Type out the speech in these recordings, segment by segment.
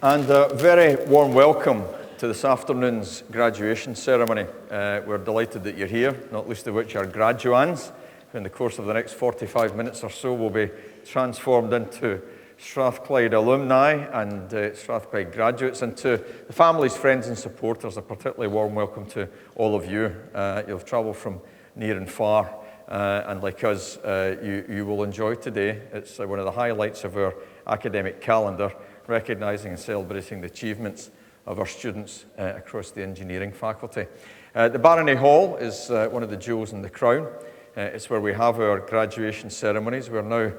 And a very warm welcome to this afternoon's graduation ceremony. We're delighted that you're here, not least of which are graduands, who in the course of the next 45 minutes or so will be transformed into Strathclyde alumni and Strathclyde graduates, and to the families, friends and supporters, a particularly warm welcome to all of you. You'll travel from near and far, and like us, you will enjoy today. It's one of the highlights of our academic calendar, recognising and celebrating the achievements of our students across the engineering faculty. The Barony Hall is one of the jewels in the crown. It's where we have our graduation ceremonies. We're now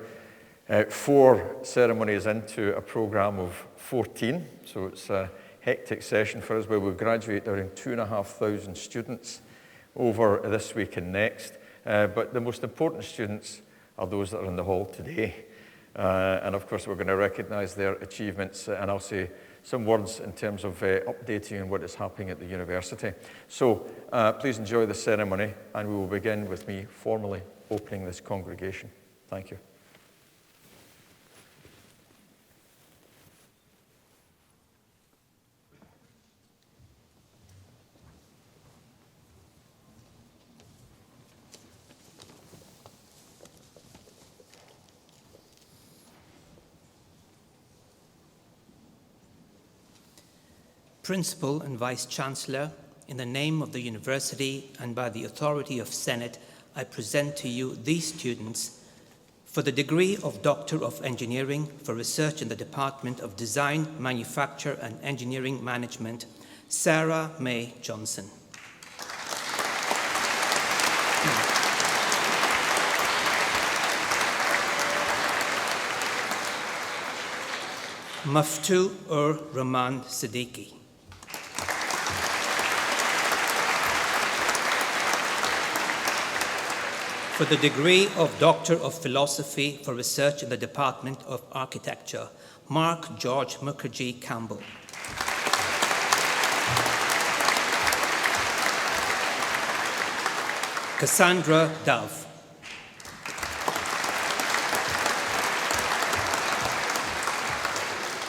4 ceremonies into a programme of 14, so it's a hectic session for us where we'll graduate around 2,500 students over this week and next. But the most important students are those that are in the hall today. And of course, we're going to recognise their achievements, and I'll say some words in terms of updating on what is happening at the university. So please enjoy the ceremony, and we will begin with me formally opening this congregation. Thank you. Principal and Vice-Chancellor, in the name of the University and by the authority of Senate, I present to you these students for the degree of Doctor of Engineering for Research in the Department of Design, Manufacture and Engineering Management, Sarah May Johnson. Maftu-ur-Rahman Siddiqui. For the degree of Doctor of Philosophy for Research in the Department of Architecture, Mark George Mukherjee Campbell. Cassandra Dove.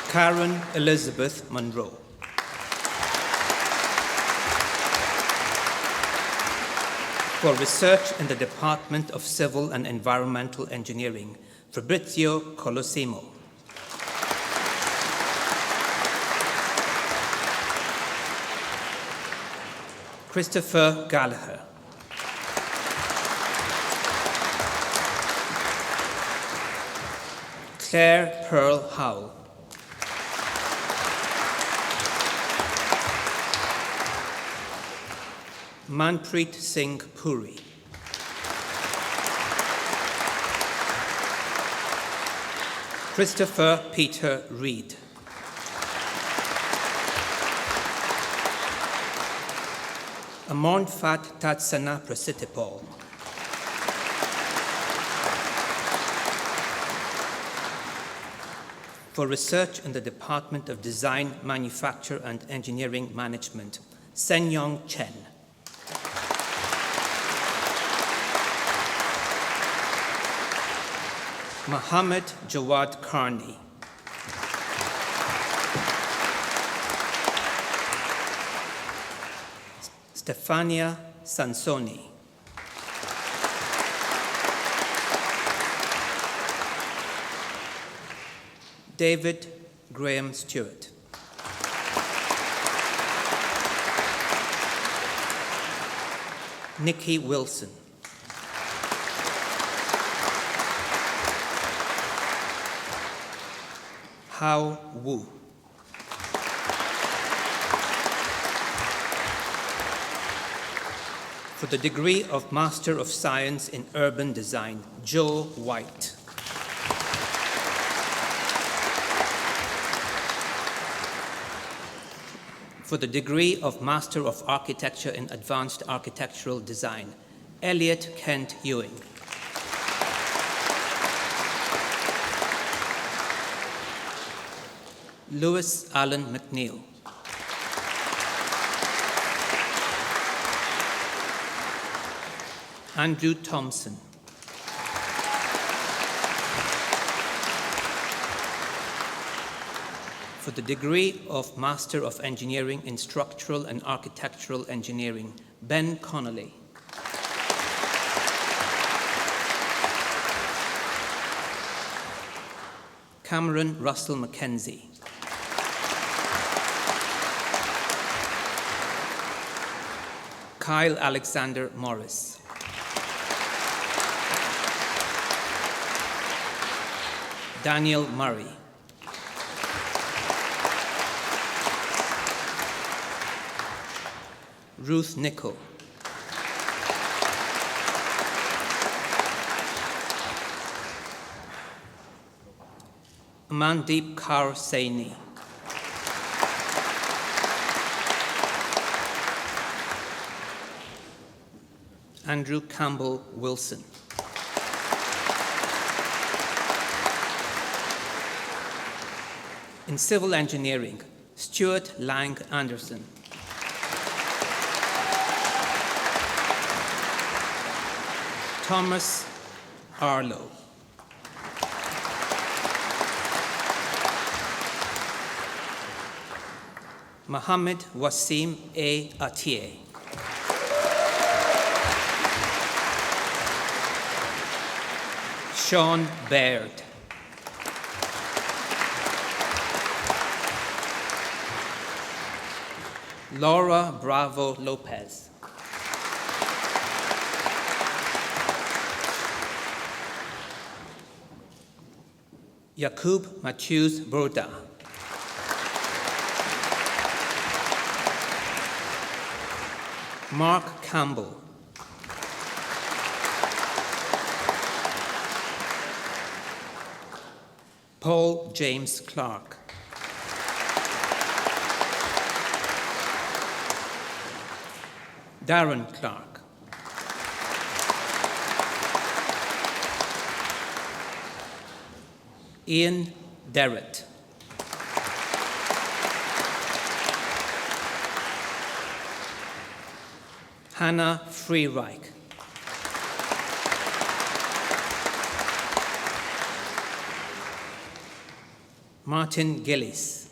Karen Elizabeth Monroe. For Research in the Department of Civil and Environmental Engineering, Fabrizio Colosimo. Christopher Gallagher. Claire Pearl Howell. Manpreet Singh Puri. Christopher Peter Reed. Amonfat Tatsana Prasitipal. For Research in the Department of Design, Manufacture and Engineering Management, Sen-Yong Chen. Mohammed Jawad Karni. Stefania Sansoni. David Graham Stewart. Nikki Wilson. Hao Wu. For the degree of Master of Science in Urban Design, Joe White. For the degree of Master of Architecture in Advanced Architectural Design, Elliot Kent Ewing. Lewis Allen McNeil. Andrew Thompson. for the degree of Master of Engineering in Structural and Architectural Engineering, Ben Connolly. Cameron Russell Mackenzie. Kyle Alexander Morris. Daniel Murray. Ruth Nichol. Amandeep Kaur Saini. Andrew Campbell Wilson. In civil engineering, Stuart Lang Anderson. Thomas Arlo. Mohammed Wasim A. Atieh. Sean Baird. Laura Bravo Lopez. Yakub Matthews Broda. Mark Campbell. Paul James Clark. Darren Clark. Ian Derrett. Hannah Freereich. Martin Gillis.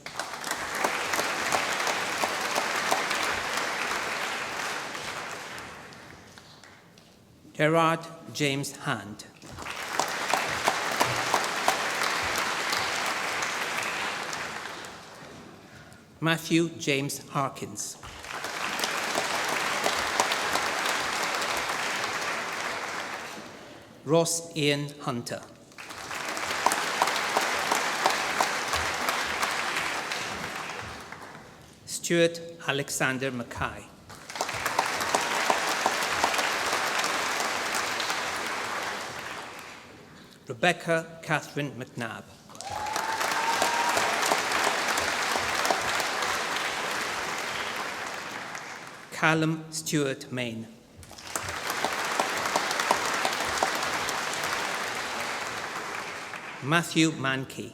Gerard James Hand. Matthew James Harkins. Ross Ian Hunter. Stuart Alexander Mackay. Rebecca Catherine McNabb. Callum Stewart Main. Matthew Mankey.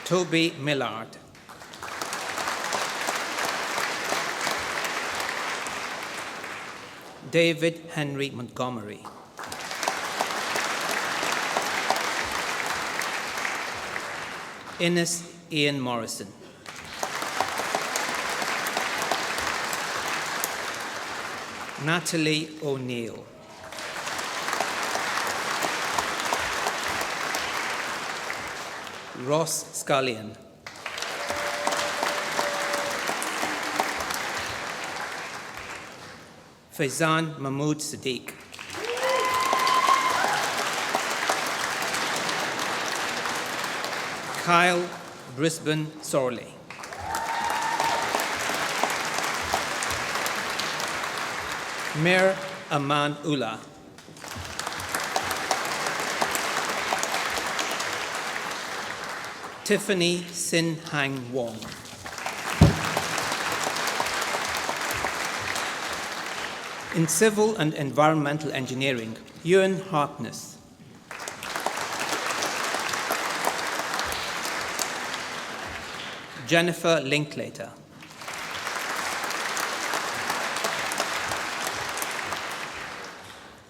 Toby Millard. David Henry Montgomery. Innes Ian Morrison. Natalie O'Neill. Ross Scullion. Faizan Mahmood Sadiq. Kyle Brisbane Sorley. Mir Aman Ullah. Tiffany Sin Hang Wong. In civil and environmental engineering, Ewan Harkness. Jennifer Linklater.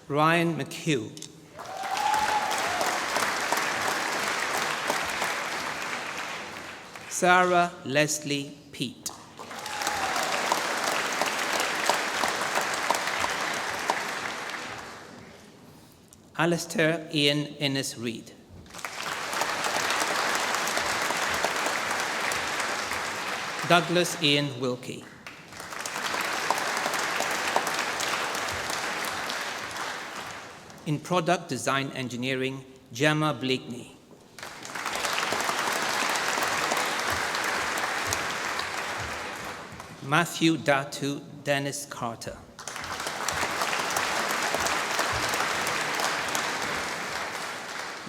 Ryan McHugh. Sarah Leslie Peat. Alistair Ian Innes Reid. Douglas Ian Wilkie. In Product Design Engineering, Gemma Bleakney. Matthew Datu Dennis Carter.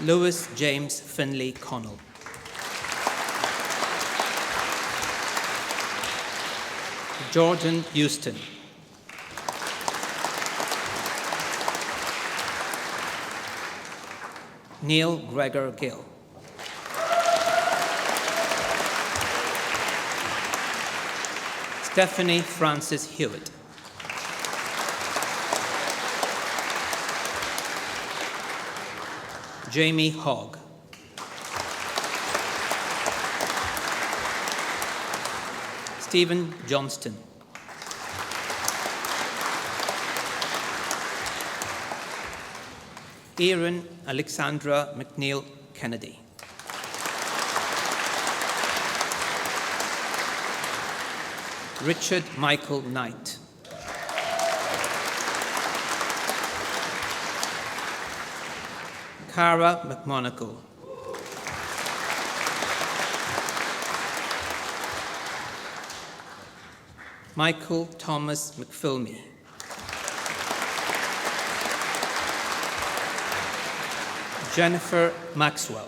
Lewis James Finley Connell. Jordan Houston. Neil Gregor Gill. Stephanie Francis Hewitt. Jamie Hogg. Stephen Johnston. Erin Alexandra McNeil Kennedy. Richard Michael Knight. Cara McMonagle. Michael Thomas McPhilmy. Jennifer Maxwell.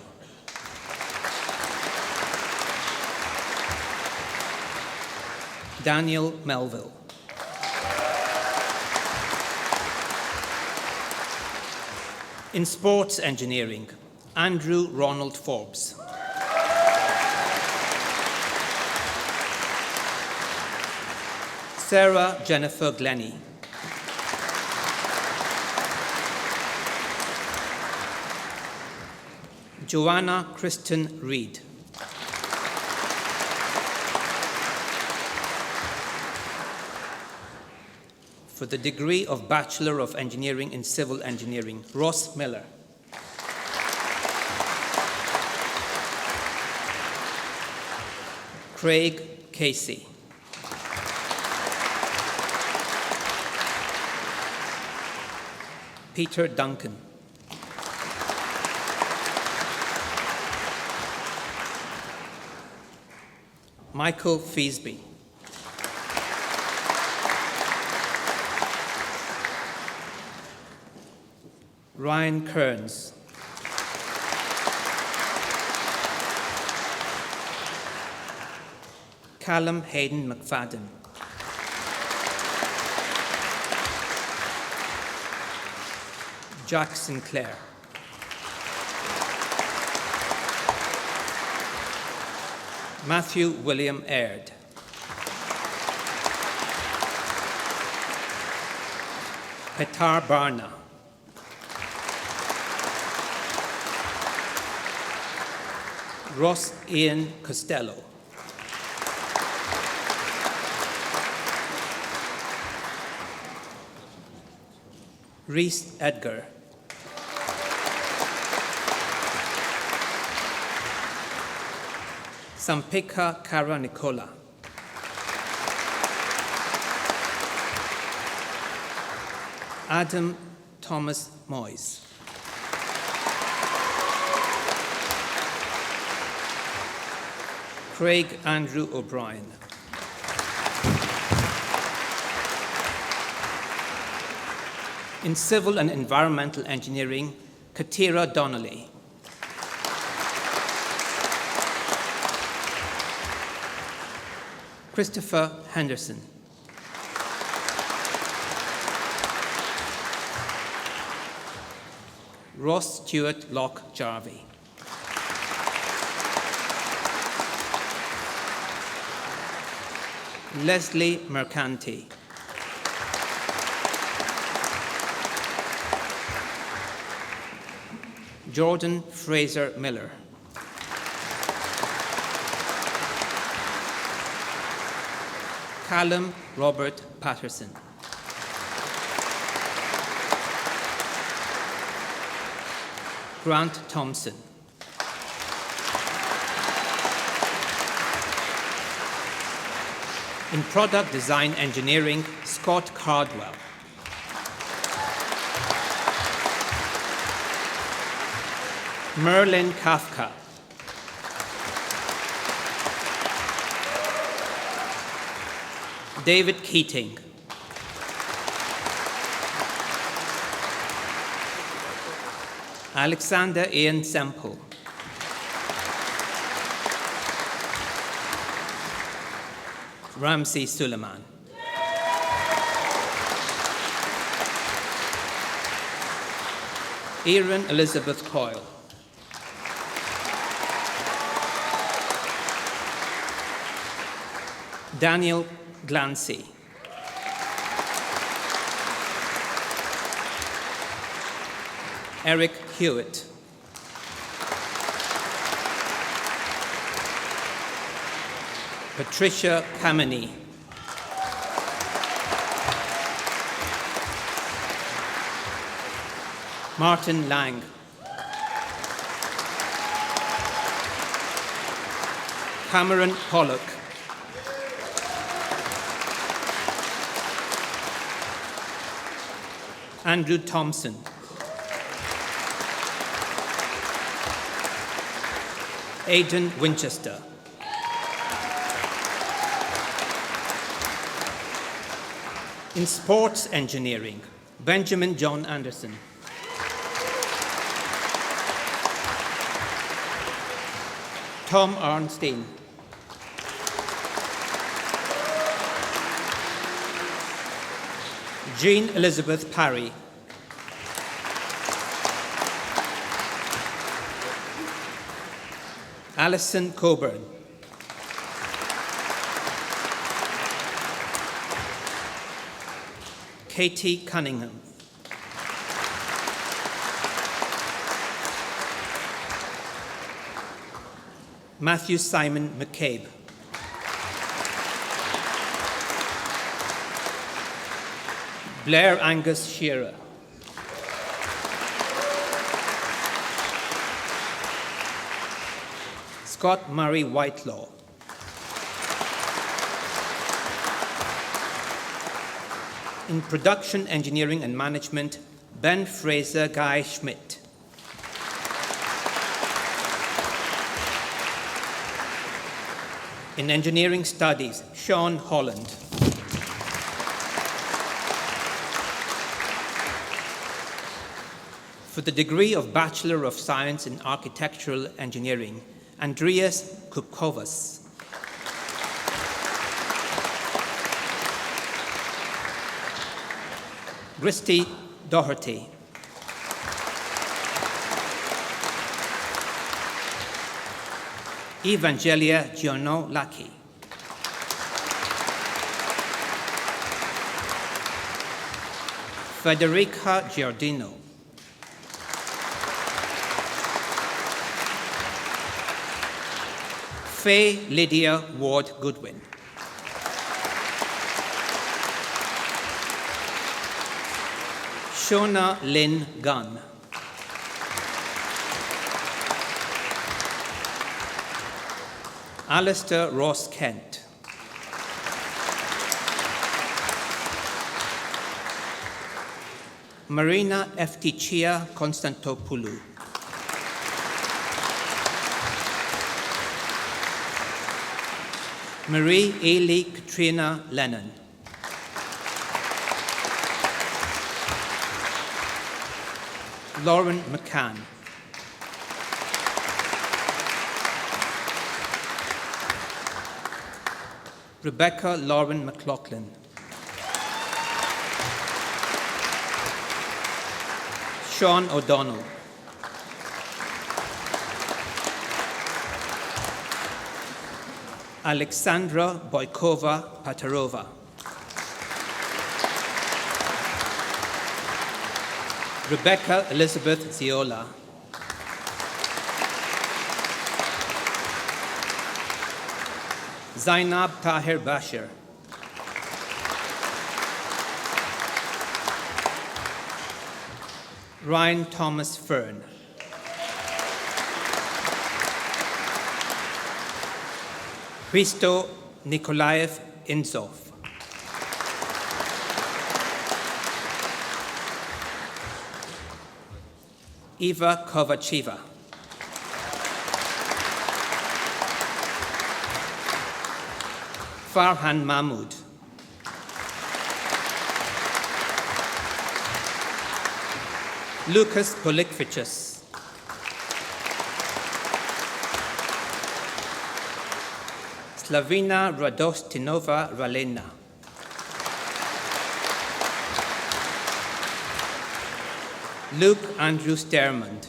Daniel Melville. In Sports Engineering, Andrew Ronald Forbes. Sarah Jennifer Glennie. Joanna Kristen Reed. For the degree of Bachelor of Engineering in Civil Engineering, Ross Miller. Craig Casey. Peter Duncan. Michael Feasby. Ryan Kearns. Callum Hayden McFadden. Jack Sinclair. Matthew William Aird. Petar Barna. Ross Ian Costello. Rhys Edgar. Sampika Kara Nicola. Adam Thomas Moyes. Craig Andrew O'Brien. In Civil and Environmental Engineering, Katira Donnelly. Christopher Henderson. Ross Stewart Locke Jarvie. Leslie Mercanti. Jordan Fraser Miller. Callum Robert Patterson. Grant Thompson. In Product Design Engineering, Scott Cardwell. Merlin Kafka. David Keating. Alexander Ian Semple. Ramsey Suleiman. Erin Elizabeth Coyle. Daniel Glancy. Eric Hewitt. Patricia Kameny. Martin Lang. Cameron Pollock. Andrew Thompson. Aidan Winchester. In Sports Engineering, Benjamin John Anderson. Tom Arnstein. Jean Elizabeth Parry. Alison Coburn. Katie Cunningham. Matthew Simon McCabe. Blair Angus Shearer. Scott Murray Whitelaw. In Production Engineering and Management, Ben Fraser Guy Schmidt. In Engineering Studies, Sean Holland. For the degree of Bachelor of Science in Architectural Engineering, Andreas Kupkovas. Christy Doherty. Evangelia Gianolaki. Federica Giardino. Faye Lydia Ward Goodwin. Shona Lynn Gunn. Alistair Ross Kent. Marina Eftichia Konstantopoulou. Marie Ailey Katrina Lennon. Lauren McCann. Rebecca Lauren McLaughlin. Sean O'Donnell. Alexandra Boykova Patarova. Rebecca Elizabeth Ziola. Zainab Tahir Bashir. Ryan Thomas Fern. Hristo Nikolaev Inzov. Eva Kovačeva. Farhan Mahmood. Lucas Polikvichus. Slavina Radostinova Ralena. Luke Andrew Stermond.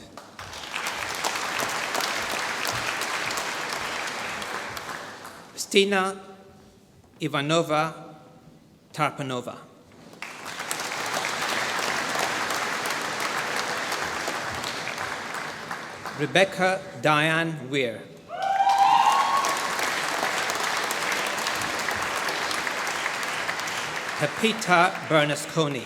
Stina Ivanova Tarpanova. Rebecca Diane Weir. Pepita Bernasconi.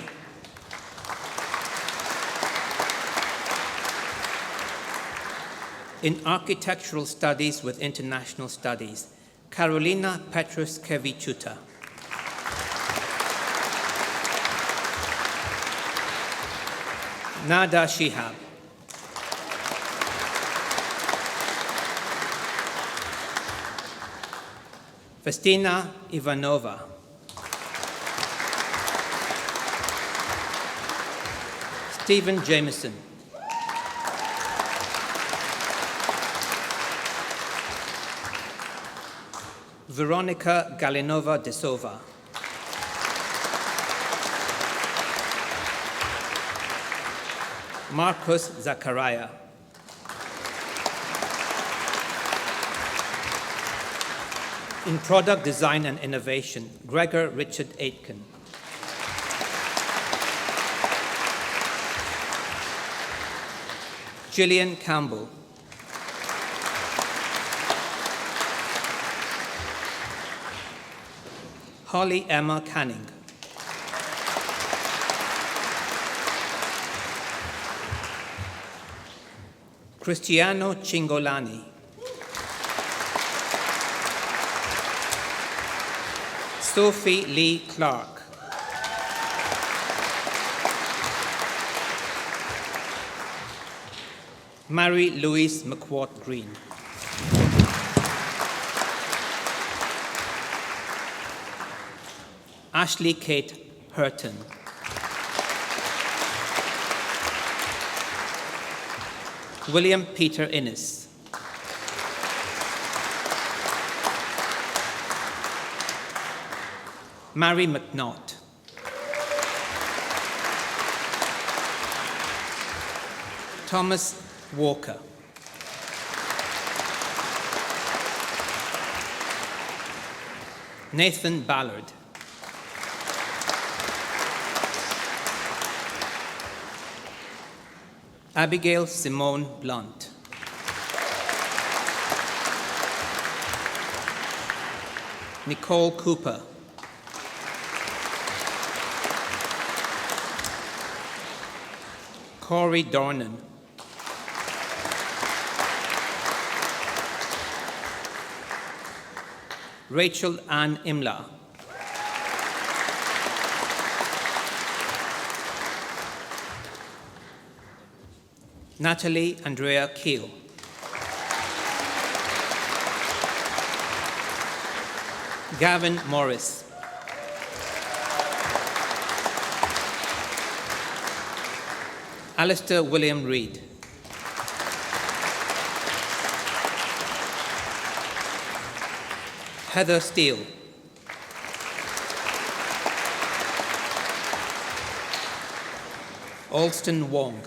In Architectural Studies with International Studies, Carolina Petrus-Kevichuta. Nada Shihab. Vestina Ivanova. Stephen Jameson. Veronica Galinova Desova. Marcos Zachariah. In Product Design and Innovation, Gregor Richard Aitken. Gillian Campbell. Holly Emma Canning. Cristiano Cingolani. Sophie Lee Clark. Mary Louise McWhort Green. Ashley Kate Hurton. William Peter Innes. Mary McNaught. Thomas Walker. Nathan Ballard. Abigail Simone Blunt. Nicole Cooper. Corey Dornan. Rachel Ann Imla. Natalie Andrea Keel. Gavin Morris. Alistair William Reed. Heather Steele. Alston Wong.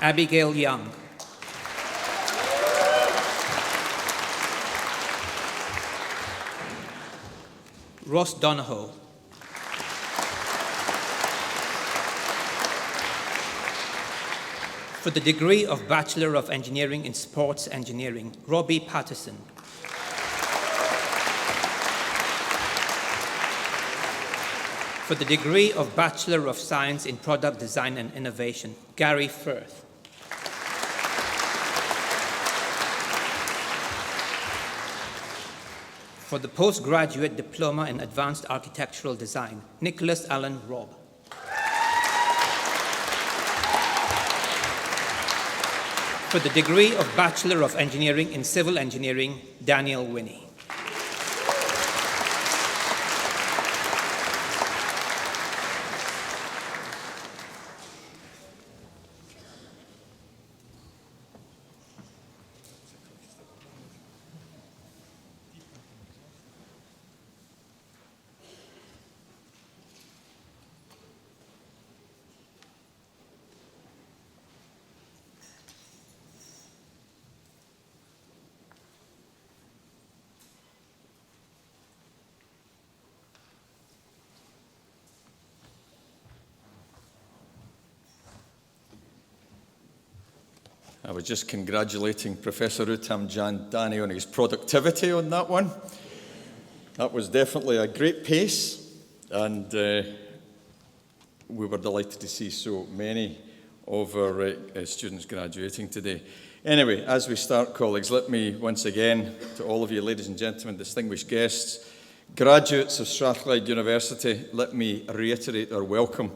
Abigail Young. Ross Donahoe. For the degree of Bachelor of Engineering in Sports Engineering, Robbie Patterson. For the degree of Bachelor of Science in Product Design and Innovation, Gary Firth. For the postgraduate diploma in Advanced Architectural Design, Nicholas Allen Robb. For the degree of Bachelor of Engineering in Civil Engineering, Daniel Winnie. I was just congratulating Professor Uttam Jandani on his productivity on that one. That was definitely a great pace, and we were delighted to see so many of our students graduating today. Anyway, as we start, colleagues, let me once again, to all of you, ladies and gentlemen, distinguished guests, graduates of Strathclyde University, let me reiterate our welcome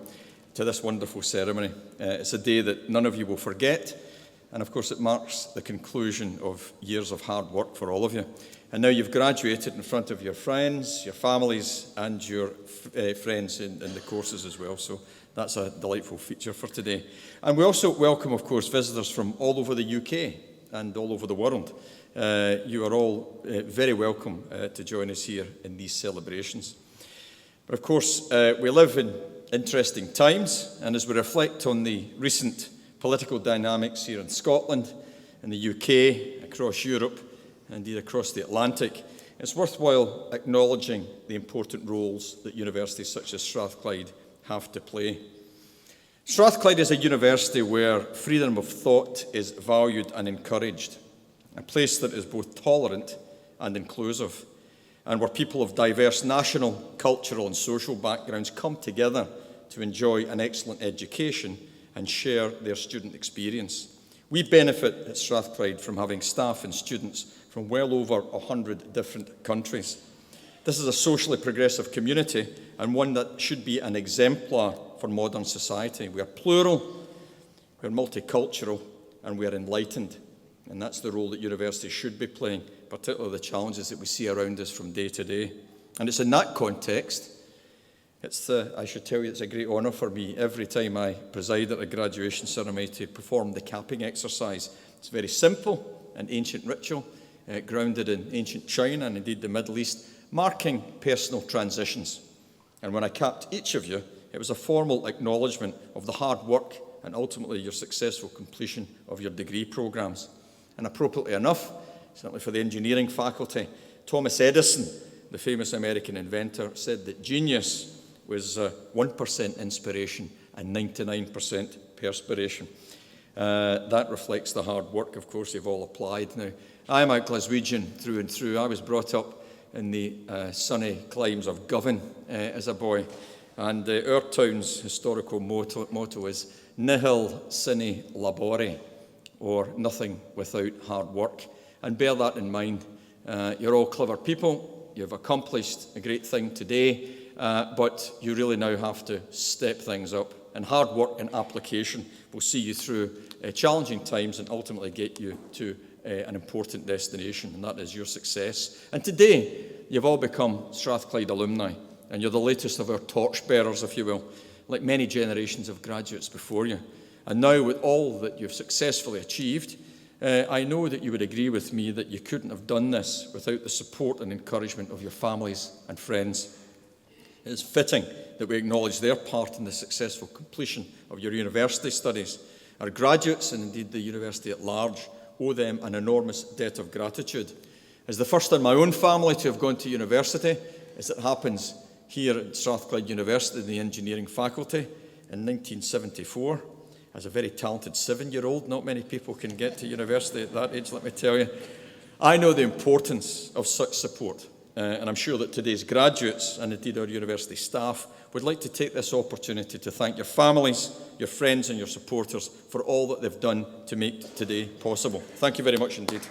to this wonderful ceremony. It's a day that none of you will forget. And of course, it marks the conclusion of years of hard work for all of you. And now you've graduated in front of your friends, your families, and your friends in the courses as well. So that's a delightful feature for today. And we also welcome, of course, visitors from all over the UK and all over the world. You are all very welcome to join us here in these celebrations. But of course, we live in interesting times, and as we reflect on the recent political dynamics here in Scotland, in the UK, across Europe, and indeed across the Atlantic, it's worthwhile acknowledging the important roles that universities such as Strathclyde have to play. Strathclyde is a university where freedom of thought is valued and encouraged, a place that is both tolerant and inclusive, and where people of diverse national, cultural, and social backgrounds come together to enjoy an excellent education and share their student experience. We benefit at Strathclyde from having staff and students from well over 100 different countries. This is a socially progressive community and one that should be an exemplar for modern society. We are plural, we are multicultural, and we are enlightened. And that's the role that universities should be playing, particularly the challenges that we see around us from day to day. And it's in that context, I should tell you, it's a great honour for me every time I preside at a graduation ceremony to perform the capping exercise. It's a very simple and ancient ritual, grounded in ancient China and indeed the Middle East, marking personal transitions. And when I capped each of you, it was a formal acknowledgement of the hard work and ultimately your successful completion of your degree programmes. And appropriately enough, certainly for the engineering faculty, Thomas Edison, the famous American inventor, said that genius was 1% inspiration and 99% perspiration. That reflects the hard work, of course, you've all applied. Now, I'm a Glaswegian through and through. I was brought up in the sunny climes of Govan as a boy, and our town's historical motto is Nihil sine labore, or nothing without hard work. And bear that in mind. You're all clever people. You've accomplished a great thing today. But you really now have to step things up. And hard work and application will see you through challenging times and ultimately get you to an important destination, and that is your success. And today, you've all become Strathclyde alumni, and you're the latest of our torchbearers, if you will, like many generations of graduates before you. And now, with all that you've successfully achieved, I know that you would agree with me that you couldn't have done this without the support and encouragement of your families and friends. It is fitting that we acknowledge their part in the successful completion of your university studies. Our graduates, and indeed the university at large, owe them an enormous debt of gratitude. As the first in my own family to have gone to university, as it happens here at Strathclyde University in the engineering faculty in 1974, as a very talented 7-year-old, not many people can get to university at that age, let me tell you, I know the importance of such support and I'm sure that today's graduates, and indeed our university staff, would like to take this opportunity to thank your families, your friends and your supporters for all that they've done to make today possible. Thank you very much indeed.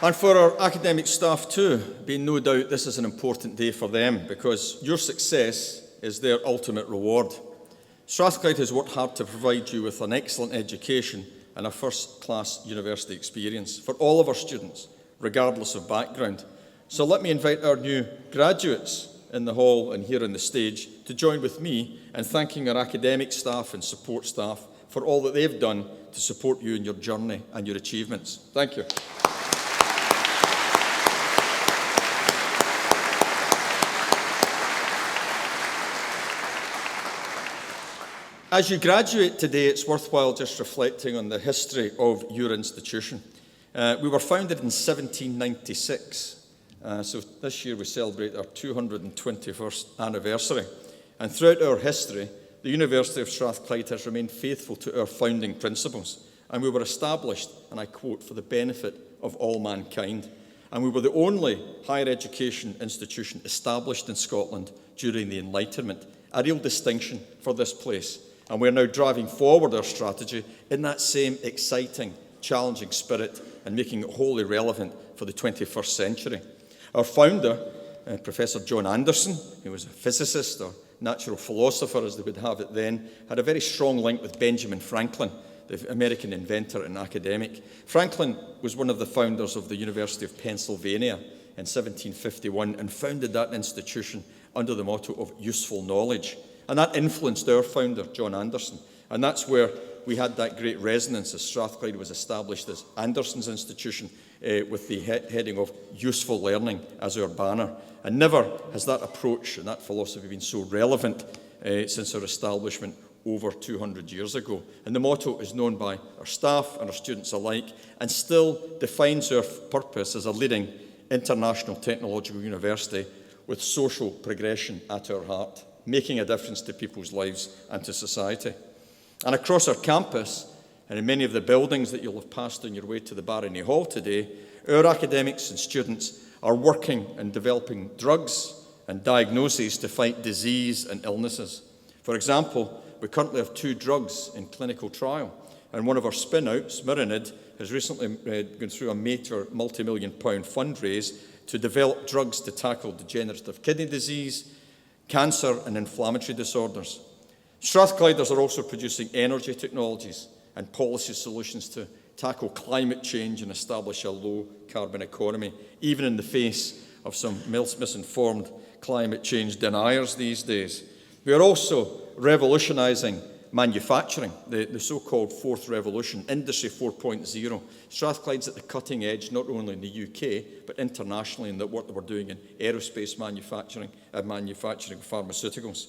And for our academic staff too, be no doubt this is an important day for them, because your success is their ultimate reward. Strathclyde has worked hard to provide you with an excellent education and a first-class university experience for all of our students, regardless of background. So let me invite our new graduates in the hall and here on the stage to join with me in thanking our academic staff and support staff for all that they've done to support you in your journey and your achievements. Thank you. As you graduate today, it's worthwhile just reflecting on the history of your institution. We were founded in 1796, so this year we celebrate our 221st anniversary. And throughout our history, the University of Strathclyde has remained faithful to our founding principles. And we were established, and I quote, for the benefit of all mankind. And we were the only higher education institution established in Scotland during the Enlightenment, a real distinction for this place. And we're now driving forward our strategy in that same exciting, challenging spirit and making it wholly relevant for the 21st century. Our founder, Professor John Anderson, who was a physicist or natural philosopher, as they would have it then, had a very strong link with Benjamin Franklin, the American inventor and academic. Franklin was one of the founders of the University of Pennsylvania in 1751 and founded that institution under the motto of useful knowledge. And that influenced our founder, John Anderson. And that's where we had that great resonance as Strathclyde was established as Anderson's institution with the heading of useful learning as our banner. And never has that approach and that philosophy been so relevant since our establishment over 200 years ago. And the motto is known by our staff and our students alike and still defines our purpose as a leading international technological university with social progression at our heart, making a difference to people's lives and to society. And across our campus, and in many of the buildings that you'll have passed on your way to the Barony Hall today, our academics and students are working and developing drugs and diagnoses to fight disease and illnesses. For example, we currently have 2 drugs in clinical trial, and one of our spin-outs, Myronid, has recently gone through a major multi-million-pound fundraise to develop drugs to tackle degenerative kidney disease, cancer and inflammatory disorders. Strathclyders are also producing energy technologies and policy solutions to tackle climate change and establish a low-carbon economy, even in the face of some misinformed climate change deniers these days. We are also revolutionising manufacturing, the so-called fourth revolution, Industry 4.0. Strathclyde's at the cutting edge, not only in the UK, but internationally in the work that we're doing in aerospace manufacturing and manufacturing pharmaceuticals.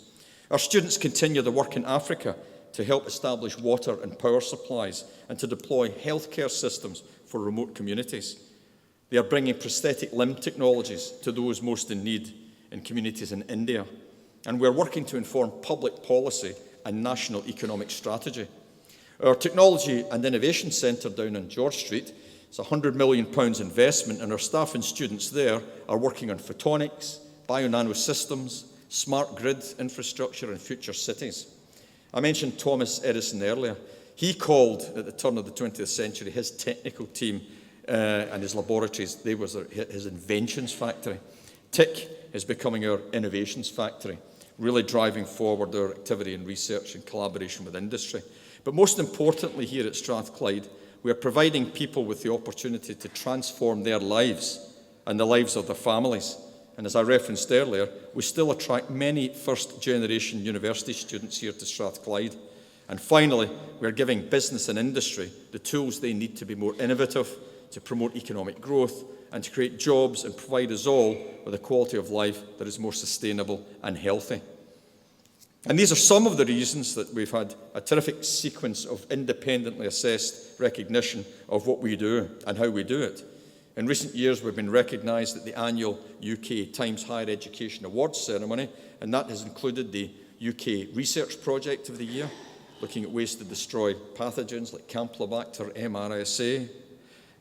Our students continue the work in Africa to help establish water and power supplies and to deploy healthcare systems for remote communities. They are bringing prosthetic limb technologies to those most in need in communities in India. And we're working to inform public policy and national economic strategy. Our Technology and Innovation Centre down on George Street, it's a £100 million investment, and our staff and students there are working on photonics, bio-nano systems, smart grid infrastructure and future cities. I mentioned Thomas Edison earlier. He called, at the turn of the 20th century, his technical team and his laboratories, they was his inventions factory. TIC is becoming our innovations factory, really driving forward our activity in research and collaboration with industry. But most importantly here at Strathclyde, we are providing people with the opportunity to transform their lives and the lives of their families. And as I referenced earlier, we still attract many first-generation university students here to Strathclyde. And finally, we are giving business and industry the tools they need to be more innovative, to promote economic growth, and to create jobs and provide us all with a quality of life that is more sustainable and healthy. And these are some of the reasons that we've had a terrific sequence of independently assessed recognition of what we do and how we do it. In recent years, we've been recognised at the annual UK Times Higher Education Awards ceremony, and that has included the UK Research Project of the Year, looking at ways to destroy pathogens like Campylobacter, MRSA.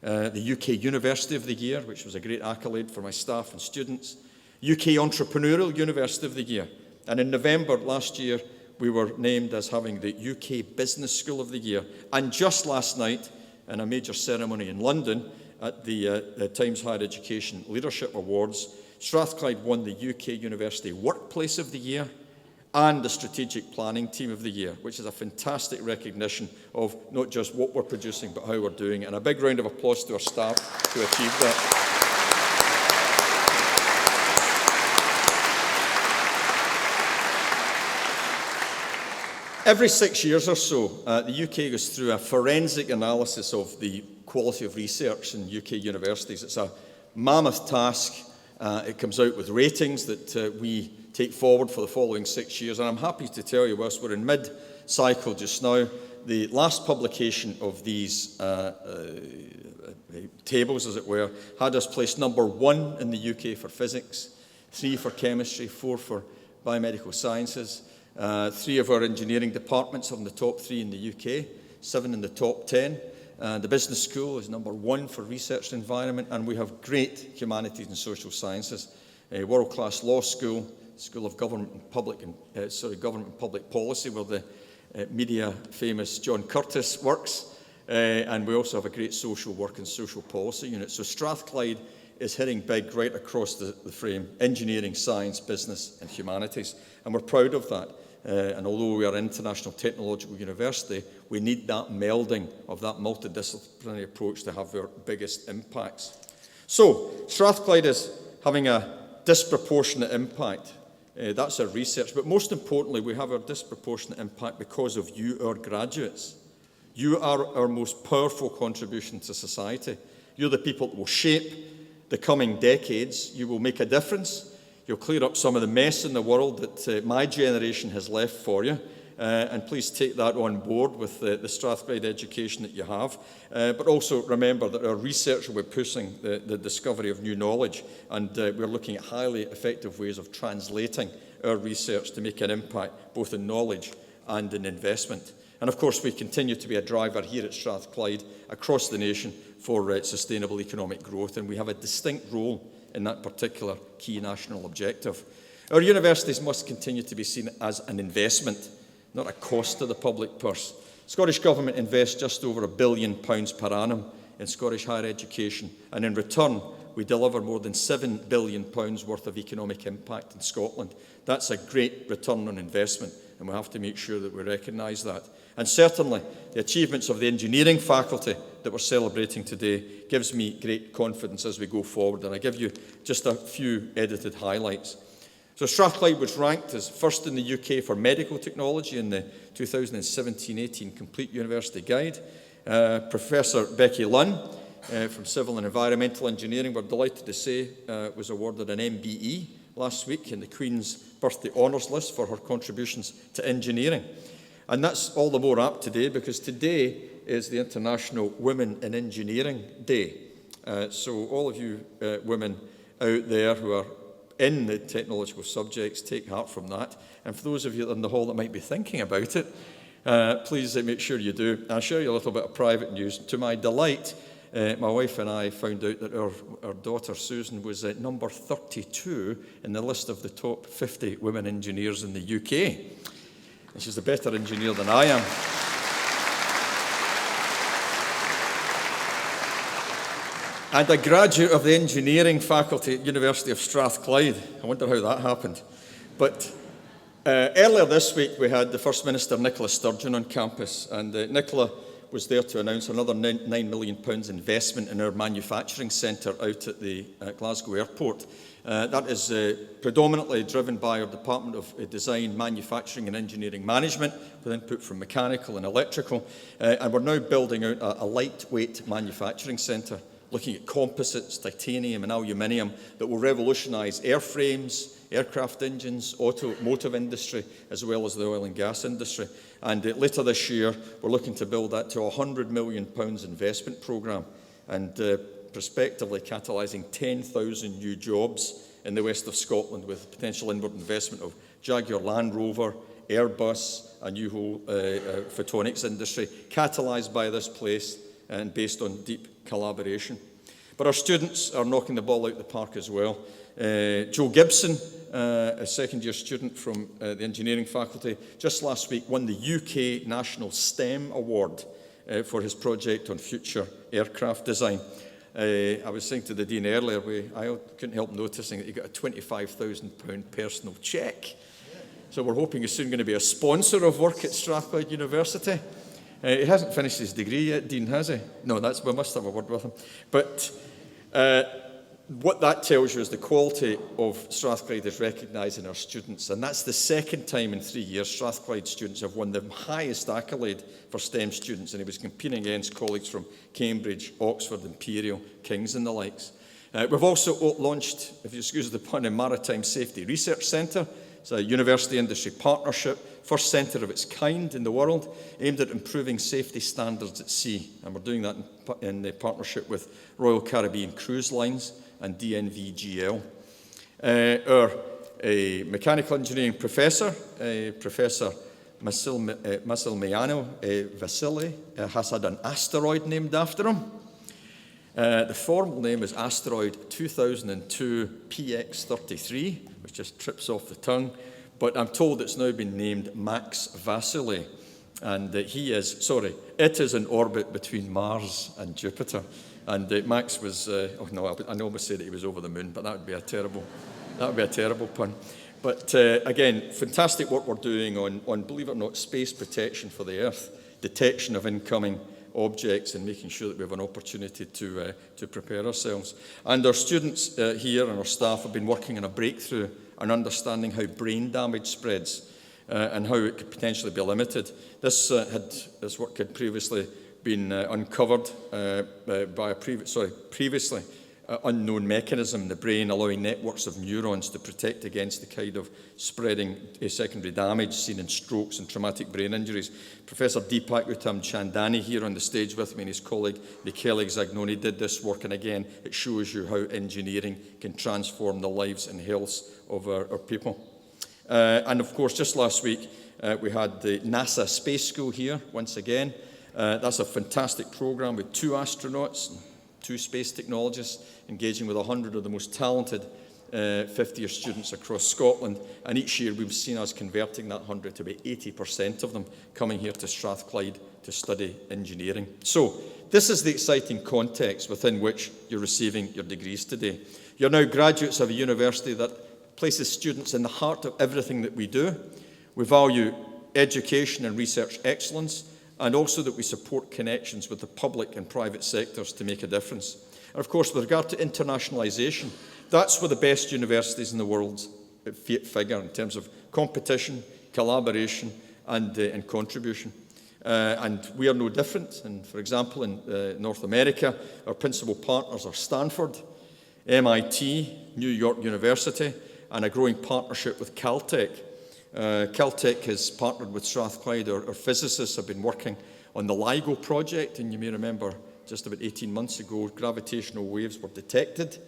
The UK University of the Year, which was a great accolade for my staff and students. UK Entrepreneurial University of the Year. And in November last year, we were named as having the UK Business School of the Year. And just last night, in a major ceremony in London at the Times Higher Education Leadership Awards, Strathclyde won the UK University Workplace of the Year and the Strategic Planning Team of the Year, which is a fantastic recognition of not just what we're producing, but how we're doing it. And a big round of applause to our staff to achieve that. Every 6 years or so, the UK goes through a forensic analysis of the quality of research in UK universities. It's a mammoth task. It comes out with ratings that we take forward for the following 6 years. And I'm happy to tell you, whilst we're in mid-cycle just now, the last publication of these tables, as it were, had us placed number 1 in the UK for physics, 3 for chemistry, 4 for biomedical sciences. 3 of our engineering departments are in the top 3 in the UK, 7 in the top 10. The business school is number 1 for research and environment, and we have great humanities and social sciences. A world-class law school, School of Government and Public Policy, where the media famous John Curtis works, and we also have a great social work and social policy unit. So Strathclyde is hitting big right across the frame: engineering, science, business, and humanities, and we're proud of that. And although we are an international technological university, we need that melding of that multidisciplinary approach to have our biggest impacts. So Strathclyde is having a disproportionate impact. That's our research. But most importantly, we have our disproportionate impact because of you, our graduates. You are our most powerful contribution to society. You're the people that will shape the coming decades. You will make a difference. You'll clear up some of the mess in the world that my generation has left for you. And please take that on board with the Strathclyde education that you have. But also remember that our research will be pushing the discovery of new knowledge, and we're looking at highly effective ways of translating our research to make an impact both in knowledge and in investment. And of course, we continue to be a driver here at Strathclyde across the nation for sustainable economic growth, and we have a distinct role in that particular key national objective. Our universities must continue to be seen as an investment, not a cost to the public purse. Scottish Government invests just over £1 billion per annum in Scottish higher education, and in return, we deliver more than £7 billion worth of economic impact in Scotland. That's a great return on investment, and we have to make sure that we recognise that. And certainly, the achievements of the engineering faculty that we're celebrating today gives me great confidence as we go forward, and I give you just a few edited highlights. So Strathclyde was ranked as first in the UK for medical technology in the 2017-18 Complete University Guide. Professor Becky Lunn from Civil and Environmental Engineering, we're delighted to say, was awarded an MBE last week in the Queen's Birthday Honours List for her contributions to engineering. And that's all the more apt today because today is the International Women in Engineering Day. So all of you women out there who are in the technological subjects, take heart from that. And for those of you in the hall that might be thinking about it, please make sure you do. I'll share you a little bit of private news. To my delight, my wife and I found out that our daughter Susan was at number 32 in the list of the top 50 women engineers in the UK. And she's a better engineer than I am. And a graduate of the engineering faculty at University of Strathclyde. I wonder how that happened. But earlier this week, we had the First Minister, Nicola Sturgeon, on campus. And Nicola was there to announce another £9 million investment in our manufacturing centre out at the Glasgow Airport. That is predominantly driven by our Department of Design, Manufacturing and Engineering Management, with input from mechanical and electrical. And we're now building out a lightweight manufacturing centre, looking at composites, titanium and aluminium that will revolutionise airframes, aircraft engines, automotive industry, as well as the oil and gas industry. And later this year, we're looking to build that to a £100 million investment programme and prospectively catalysing 10,000 new jobs in the west of Scotland with potential inward investment of Jaguar Land Rover, Airbus, a new whole photonics industry, catalysed by this place and based on deep collaboration. But our students are knocking the ball out of the park as well. Joe Gibson, a second-year student from the engineering faculty, just last week won the UK National STEM Award for his project on future aircraft design. I was saying to the Dean earlier, I couldn't help noticing that he got a £25,000 personal cheque. So we're hoping he's soon going to be a sponsor of work at Strathclyde University. He hasn't finished his degree yet, Dean, has he? No, we must have a word with him. But what that tells you is the quality of Strathclyde is recognising our students, and that's the second time in 3 years Strathclyde students have won the highest accolade for STEM students, and he was competing against colleagues from Cambridge, Oxford, Imperial, King's and the likes. We've also launched, if you excuse the pun, a Maritime Safety Research Centre. It's a university-industry partnership, first centre of its kind in the world, aimed at improving safety standards at sea. And we're doing that in the partnership with Royal Caribbean Cruise Lines and DNV GL. Our mechanical engineering professor, Professor Massimiliano Vasili, has had an asteroid named after him. The formal name is asteroid 2002 PX33, which just trips off the tongue, but I'm told it's now been named Max Vasili, and it is in orbit between Mars and Jupiter, and Max was, I almost said that he was over the moon, but that would be a terrible pun. But again, fantastic work we're doing on, believe it or not, space protection for the Earth, detection of incoming objects and making sure that we have an opportunity to prepare ourselves. And our students here and our staff have been working on a breakthrough on understanding how brain damage spreads and how it could potentially be limited. This work had previously been uncovered by a previously unknown mechanism in the brain, allowing networks of neurons to protect against the kind of spreading secondary damage seen in strokes and traumatic brain injuries. Professor Deepak Uttam-Chandani here on the stage with me and his colleague Michele Zagnoni did this work, and again it shows you how engineering can transform the lives and health of our people. And of course, just last week we had the NASA Space School here once again. That's a fantastic program with 2 astronauts, 2 space technologists engaging with 100 of the most talented fifth-year students across Scotland. And each year we've seen us converting that 100 to be 80% of them coming here to Strathclyde to study engineering. So this is the exciting context within which you're receiving your degrees today. You're now graduates of a university that places students in the heart of everything that we do. We value education and research excellence, and also that we support connections with the public and private sectors to make a difference. And of course, with regard to internationalisation, that's where the best universities in the world figure in terms of competition, collaboration, and contribution. And we are no different. And for example, in North America, our principal partners are Stanford, MIT, New York University, and a growing partnership with Caltech. Caltech has partnered with Strathclyde. Our physicists have been working on the LIGO project, and you may remember just about 18 months ago, gravitational waves were detected.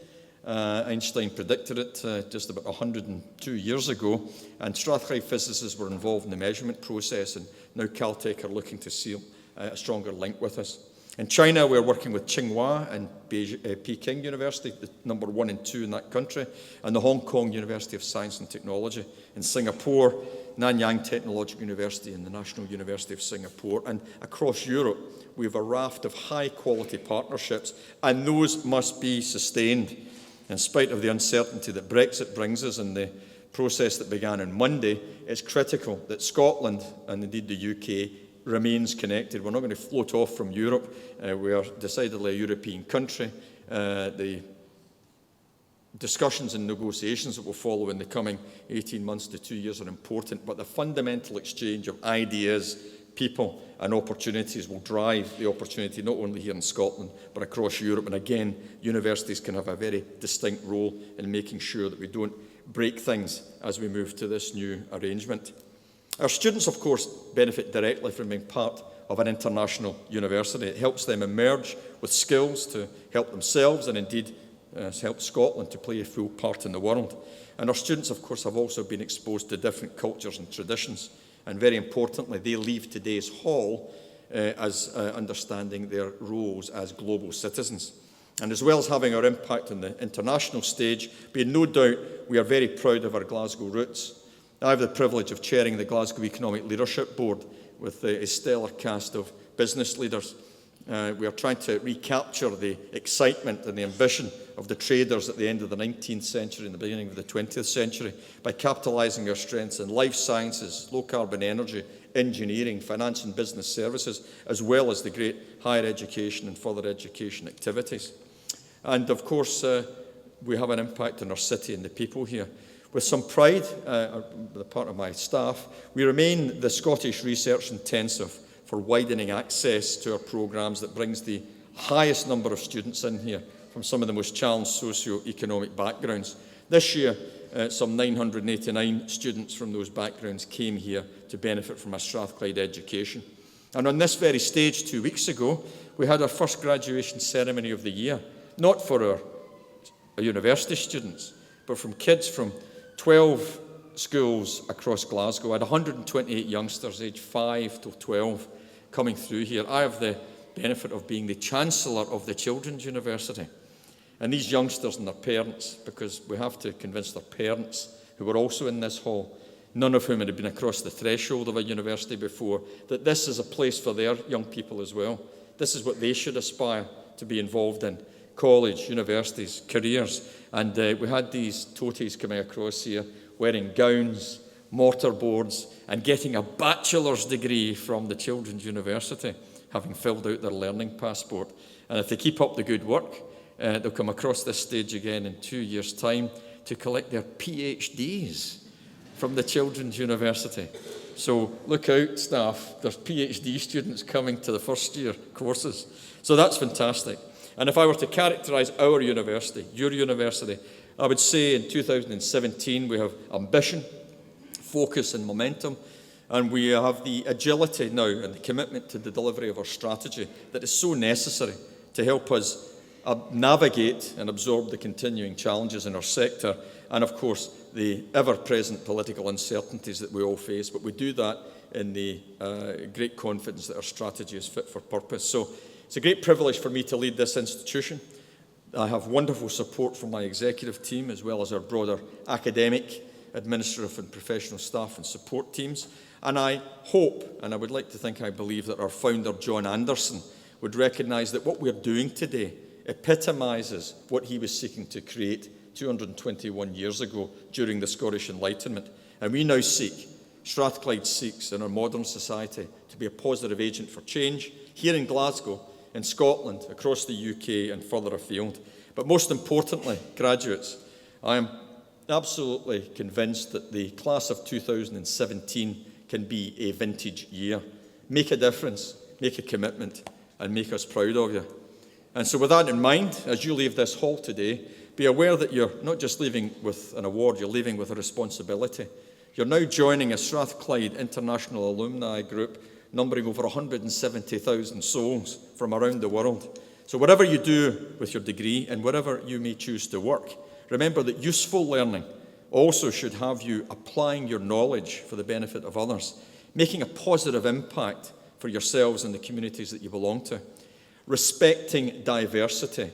Einstein predicted it just about 102 years ago, and Strathclyde physicists were involved in the measurement process, and now Caltech are looking to seal a stronger link with us. In China, we're working with Tsinghua and Peking University, the number 1 and 2 in that country, and the Hong Kong University of Science and Technology. In Singapore, Nanyang Technological University and the National University of Singapore. And across Europe, we have a raft of high-quality partnerships, and those must be sustained. In spite of the uncertainty that Brexit brings us and the process that began on Monday, it's critical that Scotland, and indeed the UK, remains connected. We're not going to float off from Europe. We are decidedly a European country. The discussions and negotiations that will follow in the coming 18 months to 2 years are important, but the fundamental exchange of ideas, people and opportunities will drive the opportunity not only here in Scotland but across Europe. And again, universities can have a very distinct role in making sure that we don't break things as we move to this new arrangement. Our students, of course, benefit directly from being part of an international university. It helps them emerge with skills to help themselves and indeed help Scotland to play a full part in the world. And our students, of course, have also been exposed to different cultures and traditions And very importantly, they leave today's hall as understanding their roles as global citizens. And as well as having our impact on the international stage, be in no doubt we are very proud of our Glasgow roots. I have the privilege of chairing the Glasgow Economic Leadership Board with a stellar cast of business leaders. We are trying to recapture the excitement and the ambition of the traders at the end of the 19th century and the beginning of the 20th century by capitalising our strengths in life sciences, low-carbon energy, engineering, finance and business services, as well as the great higher education and further education activities. And of course, we have an impact on our city and the people here. With some pride, the part of my staff, we remain the Scottish Research Intensive for widening access to our programmes that brings the highest number of students in here from some of the most challenged socio-economic backgrounds. This year, some 989 students from those backgrounds came here to benefit from a Strathclyde education. And on this very stage 2 weeks ago, we had our first graduation ceremony of the year, not for our university students, but from kids from 12 schools across Glasgow. I had 128 youngsters aged 5 to 12 coming through here. I have the benefit of being the Chancellor of the Children's University. And these youngsters and their parents, because we have to convince their parents, who were also in this hall, none of whom had been across the threshold of a university before, that this is a place for their young people as well. This is what they should aspire to be involved in. College, universities, careers. And we had these toties coming across here wearing gowns, mortarboards, and getting a bachelor's degree from the Children's University, having filled out their learning passport. And if they keep up the good work, they'll come across this stage again in 2 years' time to collect their PhDs from the Children's University. So look out, staff. There's PhD students coming to the first year courses. So that's fantastic. And if I were to characterise our university, your university, I would say in 2017 we have ambition, focus and momentum, and we have the agility now and the commitment to the delivery of our strategy that is so necessary to help us navigate and absorb the continuing challenges in our sector and, of course, the ever-present political uncertainties that we all face. But we do that in the great confidence that our strategy is fit for purpose. So it's a great privilege for me to lead this institution. I have wonderful support from my executive team as well as our broader academic, administrative and professional staff and support teams. And I hope, and I would like to think I believe, that our founder, John Anderson, would recognise that what we're doing today epitomises what he was seeking to create 221 years ago during the Scottish Enlightenment. And we now seek, Strathclyde seeks in our modern society, to be a positive agent for change here in Glasgow, in Scotland, across the UK and further afield. But most importantly, graduates, I am absolutely convinced that the class of 2017 can be a vintage year. Make a difference, make a commitment, and make us proud of you. And so with that in mind, as you leave this hall today, be aware that you're not just leaving with an award, you're leaving with a responsibility. You're now joining a Strathclyde International Alumni Group numbering over 170,000 souls from around the world. So whatever you do with your degree and wherever you may choose to work, remember that useful learning also should have you applying your knowledge for the benefit of others, making a positive impact for yourselves and the communities that you belong to. Respecting diversity,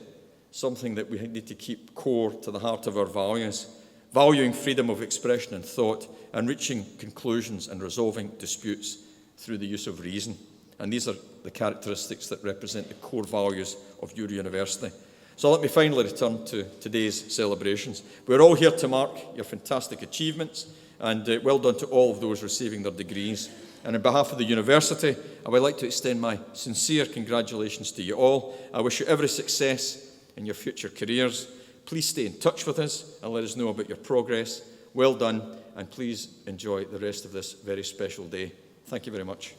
something that we need to keep core to the heart of our values. Valuing freedom of expression and thought, and reaching conclusions and resolving disputes through the use of reason. And these are the characteristics that represent the core values of your university. So let me finally return to today's celebrations. We're all here to mark your fantastic achievements, and well done to all of those receiving their degrees. And on behalf of the university, I would like to extend my sincere congratulations to you all. I wish you every success in your future careers. Please stay in touch with us and let us know about your progress. Well done, and please enjoy the rest of this very special day. Thank you very much.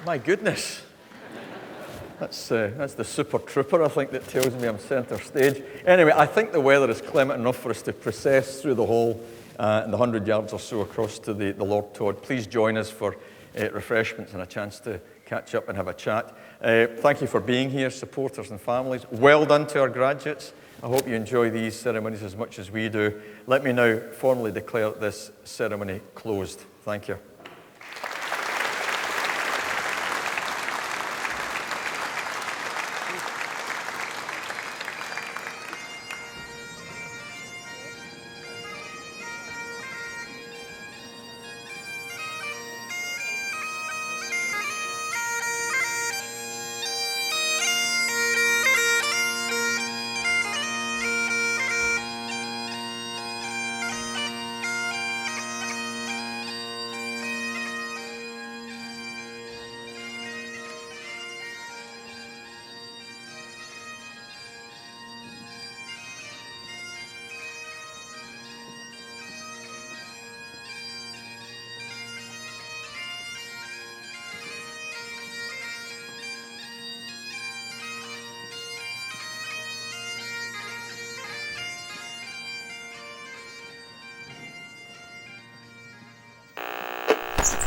My goodness. That's the super trooper, I think, that tells me I'm centre stage. Anyway, I think the weather is clement enough for us to process through the hall and the 100 yards or so across to the Lord Todd. Please join us for refreshments and a chance to catch up and have a chat. Thank you for being here, supporters and families. Well done to our graduates. I hope you enjoy these ceremonies as much as we do. Let me now formally declare this ceremony closed. Thank you.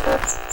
Thank you.